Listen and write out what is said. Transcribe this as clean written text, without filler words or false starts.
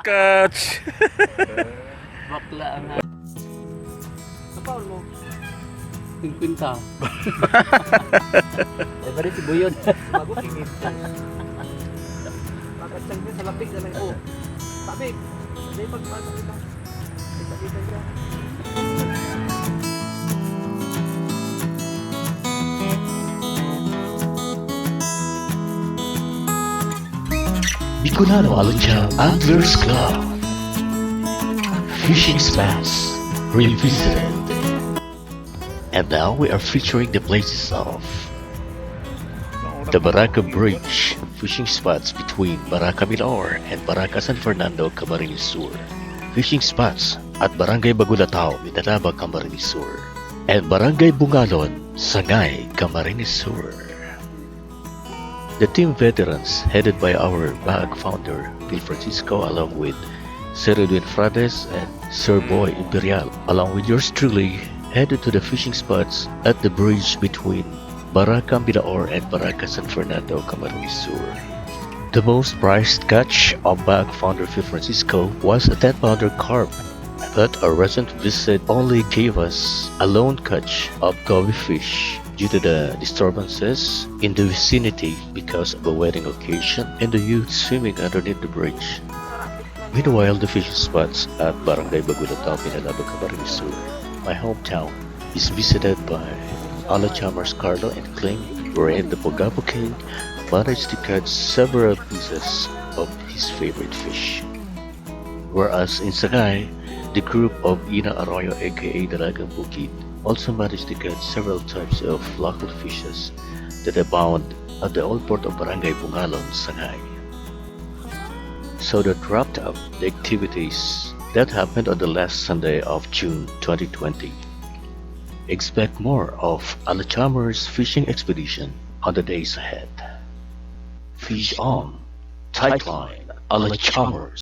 catch! Bakla ang sa paul mo. 50. Eh, bari si Buyon. Bago tingin. Pagkatang niya sa lapig na lang ko. Sabi, hindi pagpasok kita. Kita niya. Bicolano Alachamers Club Fishing Spots Revisited. And now we are featuring the places of the Baraca Bridge, fishing spots between Baraca Milaor and Baraca San Fernando, Camarines Sur. Fishing spots at Barangay Bagolatao Minalabac, Camarines Sur, and Barangay Bongalon, Sagnay, Camarines Sur. The team veterans, headed by our BAAC founder, Phil Francisco, along with Sir Edwin Frades and Sir Boy Imperial, along with yours truly, headed to the fishing spots at the bridge between Baraca Milaor and Baraca San Fernando, Camarines Sur. The most prized catch of BAAC founder Phil Francisco was a 10-pounder carp, but our recent visit only gave us a lone catch of goby fish due to the disturbances in the vicinity because of a wedding occasion and the youth swimming underneath the bridge. Meanwhile, the fishing spots at Barangay Bagolatao Minalabac, Camarines Sur, my hometown, is visited by Alachamers Carlo and Kling, wherein the Pogapo King managed to catch several pieces of his favorite fish. Whereas in Sagnay, the group of Eina Arroyo aka Dalagang Bukid also managed to catch several types of local fishes that abound at the old port of Barangay Bongalon, Sagnay. So that wrapped up the activities that happened on the last Sunday of June 2020. Expect more of Alachamers fishing expedition on the days ahead. Fish on, tight line, Alachamers.